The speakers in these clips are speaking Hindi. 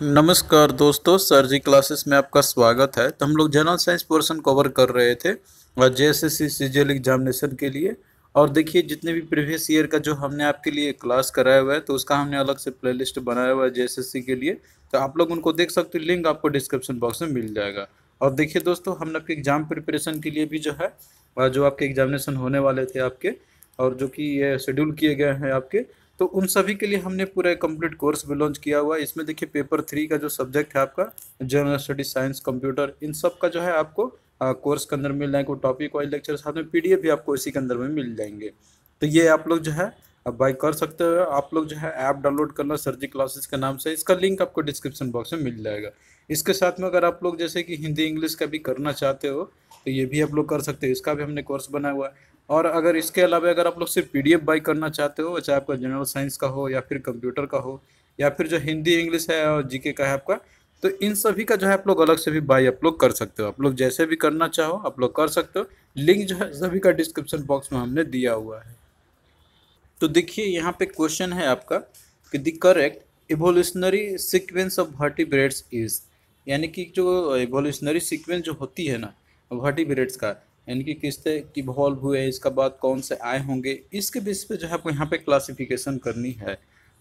नमस्कार दोस्तों, सर जी क्लासेस में आपका स्वागत है। तो हम लोग जनरल साइंस पोर्शन कवर कर रहे थे और जेएसएससी सीजीएल एग्जामिनेशन के लिए। और देखिए, जितने भी प्रीवियस ईयर का जो हमने आपके लिए क्लास कराया हुआ है, तो उसका हमने अलग से प्लेलिस्ट बनाया हुआ है जेएसएससी के लिए। तो आप लोग उनको देख सकते हो, लिंक आपको डिस्क्रिप्शन बॉक्स में मिल जाएगा। और देखिए दोस्तों, हमने आपके एग्जाम प्रिपरेशन के लिए भी जो है जो आपके एग्जामिनेशन होने वाले थे आपके, और जो कि ये शेड्यूल किए गए हैं आपके, तो उन सभी के लिए हमने पूरा एक कंप्लीट कोर्स भी लॉन्च किया हुआ है। इसमें देखिए, पेपर 3 का जो सब्जेक्ट है आपका जनरल स्टडी साइंस कंप्यूटर, इन सब का जो है आपको कोर्स के अंदर मिल जाएगा। टॉपिक वाइज लेक्चर साथ में पीडीएफ भी आपको इसी के अंदर में मिल जाएंगे। तो ये आप लोग जो है बाय कर सकते हो। आप लोग जो है ऐप डाउनलोड करना सर जी क्लासेस के नाम से, इसका लिंक आपको डिस्क्रिप्शन बॉक्स में मिल जाएगा। इसके साथ में अगर आप लोग जैसे कि हिंदी इंग्लिश का भी करना चाहते हो, तो ये भी आप लोग कर सकते हो। इसका भी हमने कोर्स बनाया हुआ है। और अगर इसके अलावा अगर आप लोग सिर्फ पीडीएफ बाई करना चाहते हो, चाहे आपका जनरल साइंस का हो या फिर कंप्यूटर का हो या फिर जो हिंदी इंग्लिश है और जीके का है आपका, तो इन सभी का जो है आप लोग अलग से भी बाई आप लोग कर सकते हो। आप लोग जैसे भी करना चाहो आप लोग कर सकते हो। लिंक जो है सभी का डिस्क्रिप्शन बॉक्स में हमने दिया हुआ है। तो देखिए, यहाँ पे क्वेश्चन है आपका कि the correct evolutionary sequence of vertebrates is, यानी कि जो इवोल्यूशनरी सीक्वेंस जो होती है ना वर्टिब्रेट्स का, यानी कि किस तरह इवॉल्व हुए, इसका बाद कौन से आए होंगे, इसके बेस पे जो है आपको यहाँ पे क्लासिफिकेशन करनी है।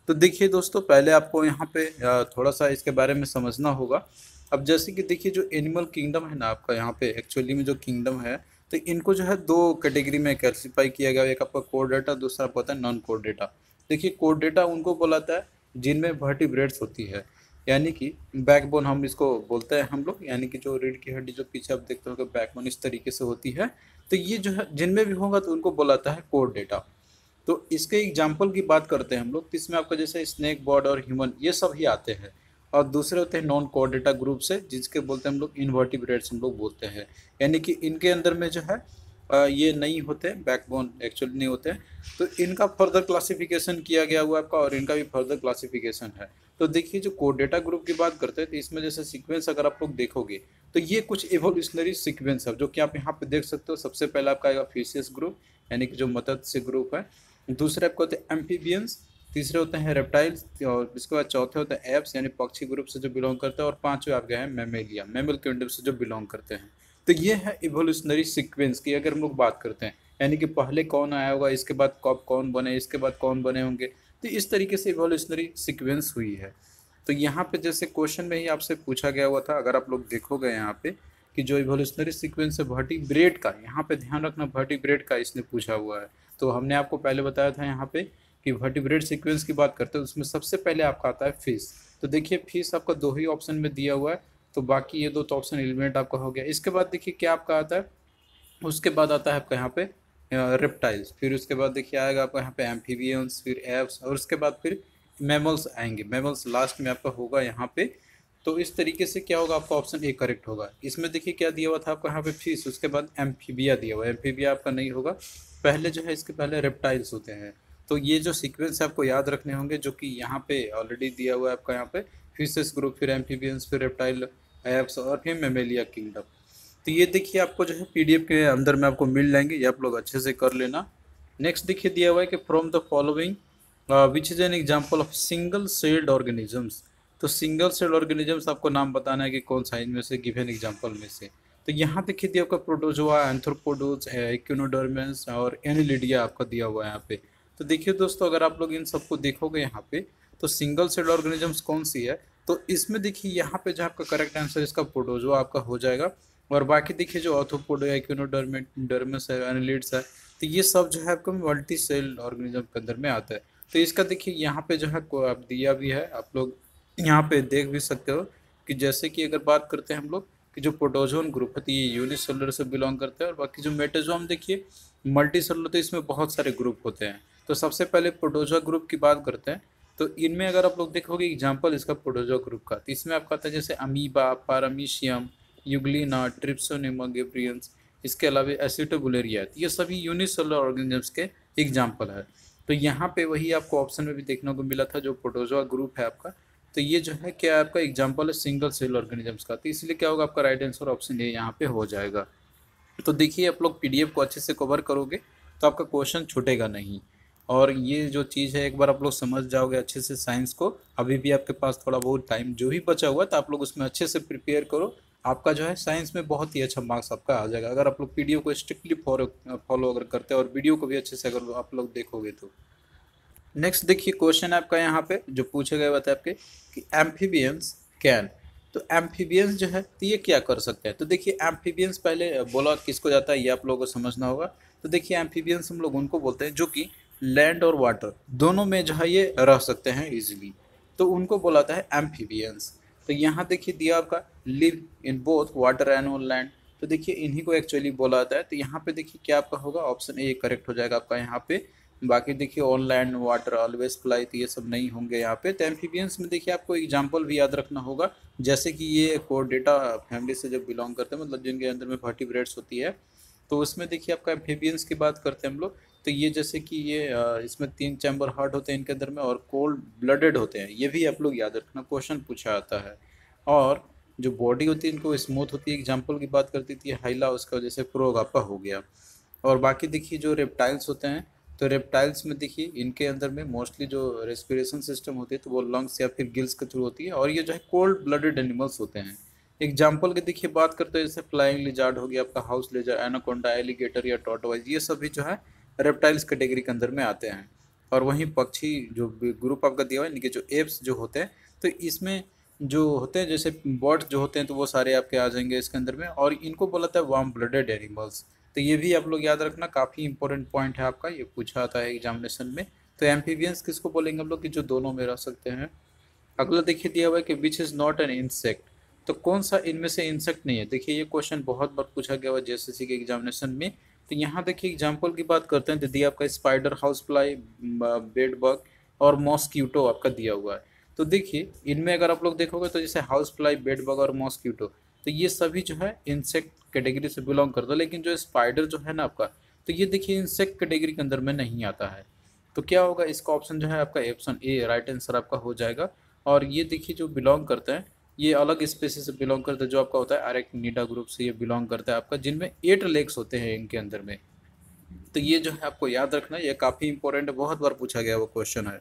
तो देखिए दोस्तों, पहले आपको यहाँ पे थोड़ा सा इसके बारे में समझना होगा। अब जैसे कि देखिए, जो एनिमल किंगडम है ना आपका, यहाँ पे एक्चुअली में जो किंगडम है, तो इनको जो है दो कैटेगरी में क्लासिफाई किया गया है। एक आपका कोर डेटा, दूसरा आपका होता है नॉन कोर डेटा। देखिए, कोर डेटा उनको बोलाता है जिनमें वर्टिब्रेट्स होती है, यानी कि बैकबोन हम इसको बोलते हैं हम लोग, यानी कि जो रीढ़ की हड्डी जो पीछे आप देखते हो बैकबोन इस तरीके से होती है। तो ये जो है जिनमें भी होगा तो उनको बोलाता है कोर डेटा। तो इसके एग्जाम्पल की बात करते हैं हम लोग, तो इसमें आपका जैसे स्नेक, बर्ड और ह्यूमन ये सब ही आते हैं। और दूसरे होते हैं नॉन कोऑर्डिनेटा ग्रुप से, जिसके बोलते हैं हम लोग इनवर्टिब्रेट्स हम लोग बोलते हैं। यानी कि इनके अंदर में जो है ये नहीं होते, बैकबोन एक्चुअली नहीं होते। तो इनका फर्दर क्लासिफिकेशन किया गया हुआ आपका, और इनका भी फर्दर क्लासिफिकेशन है। तो देखिए, जो कोऑर्डिनेटा ग्रुप की बात करते हैं, तो इसमें जैसे सीक्वेंस अगर आप लोग देखोगे, तो ये कुछ एवोल्यूशनरी सीक्वेंस है जो कि आप यहाँ पे देख सकते हो। सबसे पहले आपका आएगा फिशियस ग्रुप, यानी कि जो मत्स्य ग्रुप है। दूसरे आपको होते हैं एम्फीबियंस, तीसरे होते हैं रेप्टाइल्स, और इसके बाद चौथे होते हैं एप्स, यानी पक्षी ग्रुप से जो बिलोंग करते हैं। और पांचवें आप गए हैं मैमेलिया, मैमल किंगडम से जो बिलोंग करते हैं। तो ये है इवोल्यूशनरी सीक्वेंस की अगर हम लोग बात करते हैं, यानी कि पहले कौन आया होगा, इसके बाद कब कौन बने, इसके बाद कौन बने होंगे। तो इस तरीके से इवोल्यूशनरी सीक्वेंस हुई है। तो यहाँ पे जैसे क्वेश्चन में ही आपसे पूछा गया हुआ था, अगर आप लोग देखोगे यहाँ पे कि जो इवोल्यूशनरी सीक्वेंस है वर्टिब्रेट का, यहाँ पे ध्यान रखना वर्टिब्रेट का इसने पूछा हुआ है। तो हमने आपको पहले बताया था यहाँ पे कि वर्टिब्रेट सीक्वेंस की बात करते हैं, उसमें सबसे पहले आपका आता है फिश। तो देखिए, फिश आपका दो ही ऑप्शन में दिया हुआ है, तो बाकी ये दो तो ऑप्शन एलिमिनेट आपका हो गया। इसके बाद देखिए क्या आपका आता है, उसके बाद आता है आपका यहाँ पे रेप्टाइल्स, फिर उसके बाद देखिए आएगा आपका यहाँ पे एम्फीबियंस, फिर एप्स, और उसके बाद फिर मैमल्स आएंगे। मैमल्स लास्ट में आपका होगा यहाँ पे। तो इस तरीके से क्या होगा, आपका ऑप्शन ए करेक्ट होगा। इसमें देखिए क्या दिया हुआ था आपको यहाँ पे फिश, उसके बाद एम्फीबिया दिया हुआ है, एम्फीबिया आपका नहीं होगा। पहले जो है इसके पहले रेप्टाइल्स होते हैं। तो ये जो सीक्वेंस है आपको याद रखने होंगे, जो कि यहाँ पे ऑलरेडी दिया हुआ है आपका यहाँ पे फिशेस ग्रुप, फिर एम्फीबियंस, फिर रेप्टाइल, एप्स और फिर मेमेलिया किंगडम। तो ये देखिए आपको जो है पीडीएफ के अंदर में आपको मिल जाएंगे, ये आप लोग अच्छे से कर लेना। नेक्स्ट देखिए दिया हुआ है कि from the following which is an example of single celled organisms. तो सिंगल सेल्ड ऑर्गेनिजम्स आपको नाम बताना है कि कौन सा इनमें से, गिवन एग्जांपल में से। तो यहाँ देखिए दिया आपका प्रोटोजोआ, एंथ्रोपोडोज, इक्विनोडर्मेंस और एनिलिडिया आपका दिया हुआ है यहाँ पे। तो देखिए दोस्तों, अगर आप लोग इन सबको देखोगे यहाँ पे, तो सिंगल सेल्ड ऑर्गेनिजम्स कौन सी है, तो इसमें देखिए यहाँ पे जो आपका करेक्ट आंसर इसका प्रोटोजोआ आपका हो जाएगा। और बाकी देखिए जो ऑर्थोपोडा, इक्विनोडर्मेस है, एनालिड्स है, तो ये सब जो है आपको मल्टी सेल ऑर्गेनिज्म के अंदर में आता है। तो इसका देखिए यहाँ पे जो है आप दिया भी है, आप लोग यहाँ पे देख भी सकते हो कि जैसे कि अगर बात करते हैं हम लोग कि जो प्रोटोजोन ग्रुप है, तो ये यूनिसेलुलर से बिलोंग करते हैं। और बाकी जो मेटाजोम देखिए मल्टी सेलुलर, तो इसमें बहुत सारे ग्रुप होते हैं। तो सबसे पहले प्रोटोजोआ ग्रुप की बात करते हैं। तो इनमें अगर आप लोग देखोगे एग्जाम्पल इसका प्रोटोजोआ ग्रुप का, तो इसमें आपका आता है जैसे अमीबा, पारामीशियम, यूग्लिना, ट्रिप्सोनिमा गेब्रियंस, इसके अलावा एसिटोबुलेरिया, ये सभी यूनिसेलुलर ऑर्गेनिजम्स के एग्जाम्पल है। तो यहाँ पे वही आपको ऑप्शन में भी देखने को मिला था, जो प्रोटोजोआ ग्रुप है आपका, तो ये जो है क्या आपका एग्जाम्पल है सिंगल सेल ऑर्गेनिजम्स का। तो इसलिए क्या होगा, आपका राइट आंसर ऑप्शन ए यहाँ पे हो जाएगा। तो देखिए, आप लोग पीडीएफ को अच्छे से कवर करोगे तो आपका क्वेश्चन छूटेगा नहीं। और ये जो चीज़ है एक बार आप लोग समझ जाओगे अच्छे से साइंस को, अभी भी आपके पास थोड़ा बहुत टाइम जो भी बचा हुआ है तो आप लोग उसमें अच्छे से प्रिपेयर करो। आपका जो है साइंस में बहुत ही अच्छा मार्क्स आपका आ जाएगा अगर आप लोग पीडीओ को स्ट्रिक्टली फॉलो अगर करते हैं और वीडियो को भी अच्छे से अगर आप लोग देखोगे तो। नेक्स्ट देखिए क्वेश्चन है आपका यहाँ पे जो पूछे गए बात है आपके कि एम्फीबियंस कैन। तो एम्फीबियंस जो है तो ये क्या कर सकते हैं। तो देखिए एम्फीबियंस पहले बोला किसको जाता है ये आप लोगों को समझना होगा। तो देखिए एम्फीबियंस हम लोग उनको बोलते हैं जो कि लैंड और वाटर दोनों में जो है ये रह सकते हैं इजीली, तो उनको बोला जाता है एम्फीबियंस। तो यहाँ देखिए दिया आपका live in both water and on land. तो देखिए इन्हीं को एक्चुअली बोला जाता है। तो यहाँ पे देखिए क्या आपका होगा, ऑप्शन ए करेक्ट हो जाएगा आपका यहाँ पे। बाकी देखिए on land water always fly तो ये सब नहीं होंगे यहाँ पे। तो एम्फीबियंस में देखिए आपको एग्जांपल भी याद रखना होगा, जैसे कि ये कोर्डेटा फैमिली से जब बिलोंग करते हैं, मतलब जिनके अंदर में वर्टिब्रेट्स होती है, तो उसमें देखिए आपका एम्फीबियंस की बात करते हैं हम लोग। तो ये जैसे कि ये इसमें 3 चैम्बर हार्ट होते हैं इनके अंदर में और कोल्ड ब्लडेड होते हैं, ये भी आप लोग याद रखना, क्वेश्चन पूछा आता है। और जो बॉडी होती है इनको स्मूथ होती है, एग्जाम्पल की बात करती थी हाइला, उसका जैसे फ्रॉग आपका हो गया। और बाकी देखिए जो रेप्टाइल्स होते हैं, तो रेप्टाइल्स में देखिए इनके अंदर में मोस्टली जो रेस्पिरेशन सिस्टम होती है तो वो लंग्स या फिर गिल्स के थ्रू होती है, और ये जो है कोल्ड ब्लडेड एनिमल्स होते हैं। एग्जाम्पल की देखिए बात करते हैं जैसे फ्लाइंग लिजार्ड हो गया आपका, हाउस लेजर, एनाकोंडा, एलिगेटर या टॉर्टोइज, ये सभी जो है रेप्टाइल्स कैटेगरी के अंदर में आते हैं। और वहीं पक्षी जो ग्रुप आपका दिया हुआ है इनके जो एप्स जो होते हैं, तो इसमें जो होते हैं जैसे बर्ड्स जो होते हैं तो वो सारे आपके आ जाएंगे इसके अंदर में, और इनको बोला था वार्म ब्लडेड एनिमल्स। तो ये भी आप लोग याद रखना, काफ़ी इंपॉर्टेंट पॉइंट है आपका, ये पूछा आता है एग्जामिनेशन में। तो एम्फीबियंस किसको बोलेंगे हम लोग कि जो दोनों में रह सकते हैं। अगला देखिए दिया हुआ है कि which is not an insect. तो कौन सा इनमें से इंसेक्ट नहीं है। देखिए ये क्वेश्चन बहुत बार पूछा गया हुआ जेएसएससी के एग्जामिनेशन में। तो यहाँ देखिए एग्जाम्पल की बात करते हैं तो दिया आपका spider, house fly, bed bug और मॉस्क्यूटो आपका दिया हुआ है। तो देखिए इनमें अगर आप लोग देखोगे तो जैसे हाउस फ्लाई, बेड बग और मॉस्क्यूटो, तो ये सभी जो है इंसेक्ट कैटेगरी से बिलोंग करता है। लेकिन जो स्पाइडर जो है ना आपका, तो ये देखिए इंसेक्ट कैटेगरी के अंदर में नहीं आता है। तो क्या होगा, इसका ऑप्शन जो है आपका ऑप्शन ए राइट आंसर आपका हो जाएगा। और ये देखिए जो बिलोंग करता है ये अलग स्पेसीज से बिलोंग करता है, जो आपका होता है अरेक्निडा ग्रुप से ये बिलोंग करता है आपका, जिनमें 8 लेग्स होते हैं इनके अंदर में। तो ये जो है आपको याद रखना है, ये काफ़ी इंपॉर्टेंट है, बहुत बार पूछा गया वो क्वेश्चन है।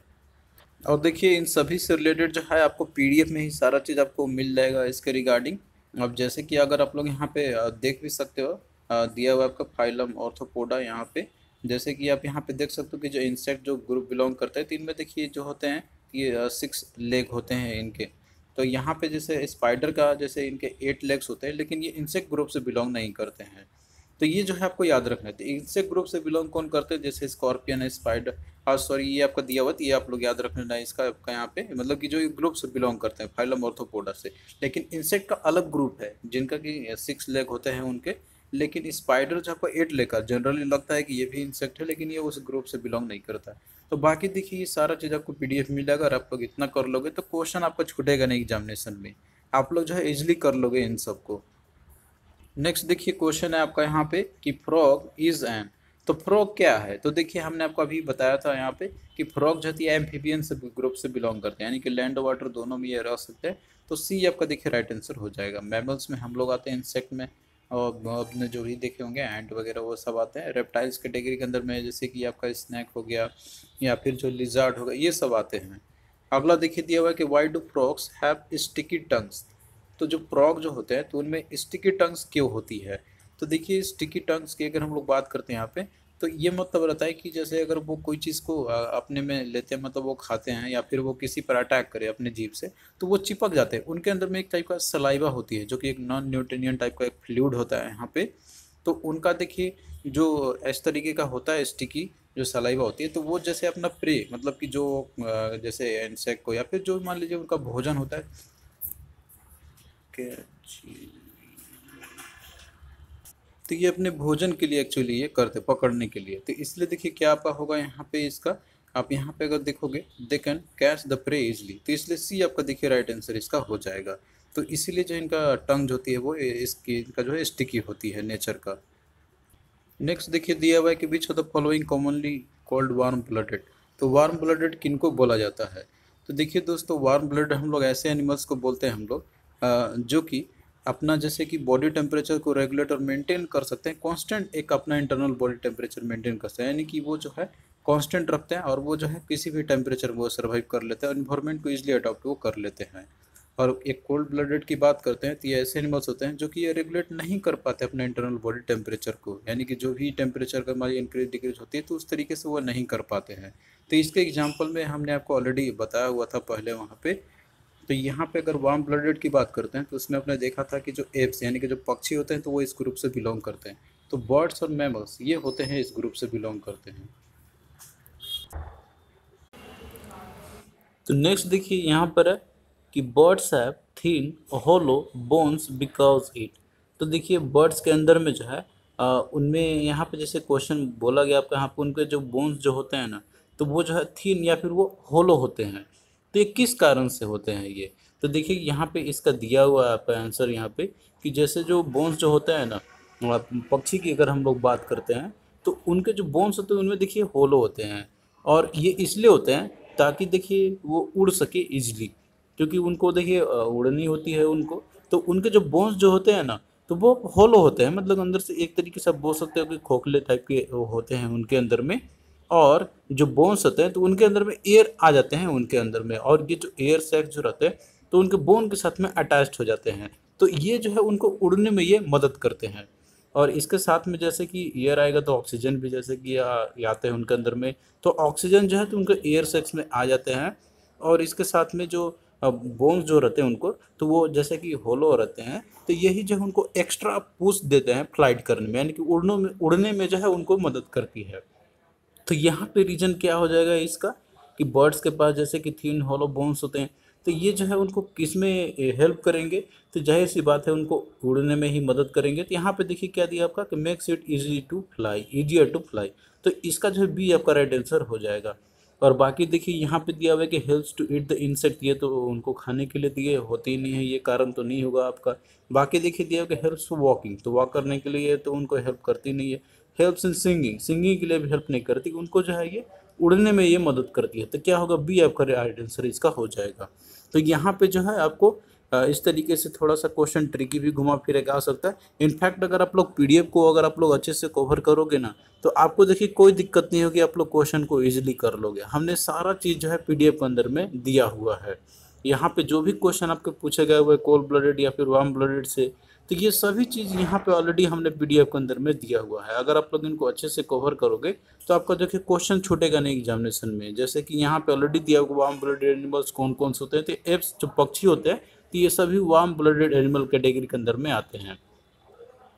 और देखिए इन सभी से रिलेटेड जो है आपको पीडीएफ में ही सारा चीज़ आपको मिल जाएगा इसके रिगार्डिंग। अब जैसे कि अगर आप लोग यहाँ पे देख भी सकते हो, दिया हुआ आपका फाइलम ऑर्थोपोडा यहाँ पे, जैसे कि आप यहाँ पे देख सकते हो कि जो इंसेक्ट जो ग्रुप बिलोंग करता है, तो इनमें देखिए जो होते हैं ये 6 लेग होते हैं इनके। तो यहाँ पे जैसे स्पाइडर का जैसे इनके 8 लेग्स होते हैं, लेकिन ये इंसेक्ट ग्रुप से बिलोंग नहीं करते हैं। तो ये जो है आपको याद रखना है। तो इंसेक्ट ग्रुप से बिलोंग कौन करते हैं, जैसे स्कॉर्पियन है, स्पाइडर, हाँ सॉरी ये आपका दिया हुआ था, ये आप लोग याद रखना है इसका आपका यहाँ पे, मतलब कि जो ग्रुप से बिलोंग करते हैं फाइलम ऑर्थोपोडा से। लेकिन इंसेक्ट का अलग ग्रुप है जिनका कि 6 लेग होते हैं उनके। लेकिन स्पाइडर जो आपको 8 लेग का जनरली लगता है कि ये भी इंसेक्ट है, लेकिन ये उस ग्रुप से बिलोंग नहीं करता है। तो बाकी देखिए ये सारा चीज़ आपको पीडीएफ मिल जाएगा, अगर आप लोग इतना कर लोगे तो क्वेश्चन आपका छूटेगा नहीं एग्जामिनेशन में, आप लोग जो है इजिली कर लोगे इन सबको। नेक्स्ट देखिए क्वेश्चन है आपका यहाँ पे कि फ्रॉग इज एन। तो फ्रॉग क्या है। तो देखिए हमने आपको अभी बताया था यहाँ पे कि फ्रॉग जो है एम्फीबियन से ग्रुप से बिलोंग करते हैं, यानी कि लैंड और वाटर दोनों में ये रह सकते हैं। तो सी आपका देखिए राइट आंसर हो जाएगा। मैमल्स में हम लोग आते हैं, इंसेक्ट में, और आपने जो भी देखे होंगे एंट वगैरह वो सब आते हैं। रेप्टाइल्स कैटेगरी के अंदर में जैसे कि आपका स्नैक हो गया या फिर जो लिजार्ड हो गया, ये सब आते हैं। अगला देखिए दिया हुआ है कि why do frogs have sticky tongues. तो जो फ्रॉग जो होते हैं तो उनमें स्टिकी टंग्स क्यों होती है। तो देखिए स्टिकी टंग्स की अगर हम लोग बात करते हैं यहाँ पे, तो ये मतलब रहता है कि जैसे अगर वो कोई चीज़ को अपने में लेते हैं, मतलब वो खाते हैं या फिर वो किसी पर अटैक करे अपने जीभ से, तो वो चिपक जाते हैं। उनके अंदर में एक टाइप का सलाइवा होती है जो कि एक नॉन न्यूट्रिनियन टाइप का एक फ्लूइड होता है यहाँ पे। तो उनका देखिए जो इस तरीके का होता है स्टिकी जो सलाइवा होती है, तो वो जैसे अपना प्रे, मतलब कि जो जैसे इंसेक्ट को या फिर जो मान लीजिए उनका भोजन होता है, कैची, तो ये अपने भोजन के लिए एक्चुअली ये करते पकड़ने के लिए। तो इसलिए देखिए क्या आपका होगा यहाँ पे इसका, आप यहाँ पे अगर देखोगे they can catch the prey easily, तो इसलिए सी आपका देखिए राइट आंसर इसका हो जाएगा। तो इसीलिए जो इनका टंग होती है वो इसकी इनका जो है स्टिकी होती है नेचर का। नेक्स्ट देखिए दिया हुआ है कि which of the following commonly called warm blooded. तो वार्म ब्लडेड किनको बोला जाता है। तो देखिए दोस्तों वार्म ब्लड हम लोग ऐसे एनिमल्स को बोलते हैं हम लोग जो कि अपना जैसे कि बॉडी टेम्परेचर को रेगुलेट और मेंटेन कर सकते हैं, कांस्टेंट एक अपना इंटरनल बॉडी टेम्परेचर मेंटेन कर सकते हैं, यानी कि वो जो है कांस्टेंट रखते हैं और वो जो है किसी भी टेम्परेचर में वो सर्वाइव कर लेते हैं, एनवायरनमेंट को ईजिली अडॉप्ट वो कर लेते हैं। और एक कोल्ड ब्लडेड की बात करते हैं तो ये ऐसे एनिमल्स होते हैं जो कि ये रेगुलेट नहीं कर पाते अपने इंटरनल बॉडी टेम्परेचर को, यानी कि जो भी टेम्परेचर का हमारी इंक्रीज डिक्रीज होती है तो उस तरीके से वो नहीं कर पाते हैं। तो इसके एग्जाम्पल में हमने आपको ऑलरेडी बताया हुआ था पहले वहाँ पे। तो यहाँ पे अगर वार्म ब्लडेड की बात करते हैं तो उसमें आपने देखा था कि जो एप्स यानी कि जो पक्षी होते हैं तो वो इस ग्रुप से बिलोंग करते हैं। तो बर्ड्स और मैमल्स ये होते हैं इस ग्रुप से बिलोंग करते हैं। तो नेक्स्ट देखिए यहाँ पर है कि birds have thin hollow bones because it. तो देखिए बर्ड्स के अंदर में जो है उनमें यहाँ पे जैसे क्वेश्चन बोला गया आपका, यहाँ पे उनके जो बोन्स जो होते हैं ना तो वो जो है थिन या फिर वो होलो होते हैं। तो ये किस कारण से होते हैं ये, तो देखिए यहाँ पे इसका दिया हुआ है आपका आंसर यहाँ पे कि जैसे जो बोन्स जो होते हैं ना पक्षी की अगर हम लोग बात करते हैं तो उनके जो बोन्स होते हैं उनमें देखिए होलो होते हैं। और ये इसलिए होते हैं ताकि देखिए वो उड़ सके इजली, क्योंकि उनको देखिए उड़नी होती है उनको। तो उनके जो बोन्स जो होते हैं ना तो वो होलो होते हैं, मतलब अंदर से एक तरीके से आप बोल सकते हो कि खोखले टाइप के वो होते हैं उनके अंदर में। और जो बोन्स होते हैं तो उनके अंदर में एयर आ जाते हैं उनके अंदर में, और ये जो एयर सैक जो रहते हैं तो उनके बोन के साथ में अटैच्ड हो जाते हैं। तो ये जो है उनको उड़ने में ये मदद करते हैं। और इसके साथ में जैसे कि एयर आएगा तो ऑक्सीजन भी जैसे कि आते हैं उनके अंदर में, तो ऑक्सीजन जो है तो उनके एयर सैक्स में आ जाते हैं। और इसके साथ में जो बोन्स जो रहते हैं उनको तो वो जैसे कि होलो रहते हैं, तो यही जो है उनको एक्स्ट्रा पुश देते हैं फ्लाइट करने में, यानी कि उड़ने में जो है उनको मदद करती है। तो यहाँ पे रीजन क्या हो जाएगा इसका कि बर्ड्स के पास जैसे कि थिन होलो बोन्स होते हैं, तो ये जो है उनको किस में हेल्प करेंगे, तो जाहिर सी बात है उनको उड़ने में ही मदद करेंगे। तो यहाँ पे देखिए क्या दिया आपका कि makes it easy to fly, easier to fly. तो इसका जो है बी आपका राइट आंसर हो जाएगा। और बाकी देखिए यहाँ पे दिया हुआ है कि helps to eat the insect, ये तो उनको खाने के लिए दिए होते ही नहीं है, ये कारण तो नहीं होगा आपका। बाकी देखिए दिया हुआ कि हेल्प्स टू वॉकिंग, तो वॉक करने के लिए तो उनको हेल्प करती नहीं है। हेल्प्स इन सिंगिंग, सिंगिंग के लिए भी हेल्प नहीं करती, उनको जो है ये उड़ने में ये मदद करती है। तो क्या होगा बी आपका राइट आंसर इसका हो जाएगा। तो यहाँ पे जो है आपको इस तरीके से थोड़ा सा क्वेश्चन ट्रिकी भी घुमा फिर के आ सकता है। इनफैक्ट अगर आप लोग पीडीएफ को अगर आप लोग अच्छे से कवर करोगे ना तो आपको देखिए कोई दिक्कत नहीं होगी, आप लोग क्वेश्चन को इजीली कर लोगे। हमने सारा चीज़ जो है पीडीएफ के अंदर में दिया हुआ है। यहाँ पे जो भी क्वेश्चन आपके पूछे गए हुए कोल्ड ब्लडेड या फिर वार्म ब्लडेड से, तो ये सभी चीज़ यहाँ पे ऑलरेडी हमने पीडीएफ के अंदर में दिया हुआ है। अगर आप लोग इनको अच्छे से कवर करोगे तो आपका देखिए क्वेश्चन छूटेगा नहीं एग्जामिनेशन में। जैसे कि यहाँ पे ऑलरेडी दिया हुआ वार्म ब्लडेड एनिमल्स कौन कौन से होते हैं, तो एप्स जो पक्षी होते हैं तो ये सभी वार्म ब्लडेड एनिमल कैटेगरी के अंदर में आते हैं।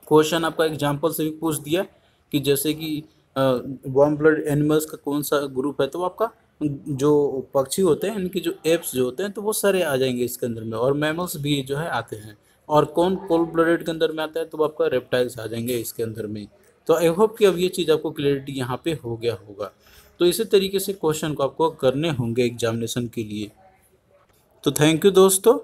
क्वेश्चन आपका एग्जाम्पल से भी पूछ दिया कि जैसे कि वार्म ब्लड एनिमल्स का कौन सा ग्रुप है, तो आपका जो पक्षी होते हैं इनके जो एप्स जो होते हैं तो वो सारे आ जाएंगे इसके अंदर में, और मैमल्स भी जो है आते हैं। और कौन कोल्ड ब्लडेड के अंदर में आता है तो आपका रेप्टाइल्स आ जाएंगे इसके अंदर में। तो आई होप कि अब ये चीज़ आपको क्लियरिटी यहाँ पे हो गया होगा। तो इसी तरीके से क्वेश्चन को आपको करने होंगे एग्जामिनेशन के लिए। तो थैंक यू दोस्तों।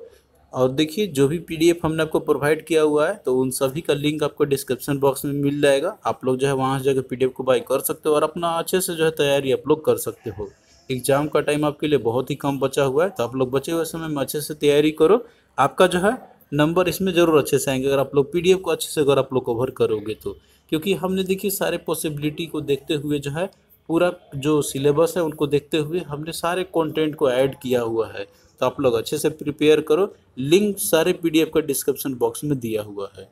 और देखिए जो भी पीडीएफ हमने आपको प्रोवाइड किया हुआ है तो उन सभी का लिंक आपको डिस्क्रिप्शन बॉक्स में मिल जाएगा। आप लोग जो है वहाँ से जाकर पीडीएफ को बाय कर सकते हो और अपना अच्छे से जो है तैयारी आप लोग कर सकते हो। एग्जाम का टाइम आपके लिए बहुत ही कम बचा हुआ है, तो आप लोग बचे हुए समय में अच्छे से तैयारी करो। आपका जो है नंबर इसमें ज़रूर अच्छे से आएंगे अगर आप लोग पीडीएफ को अच्छे से अगर आप लोग कवर करोगे तो। क्योंकि हमने देखिए सारे पॉसिबिलिटी को देखते हुए जो है पूरा जो सिलेबस है उनको देखते हुए हमने सारे कंटेंट को ऐड किया हुआ है। तो आप लोग अच्छे से प्रिपेयर करो, लिंक सारे पीडीएफ का डिस्क्रिप्शन बॉक्स में दिया हुआ है।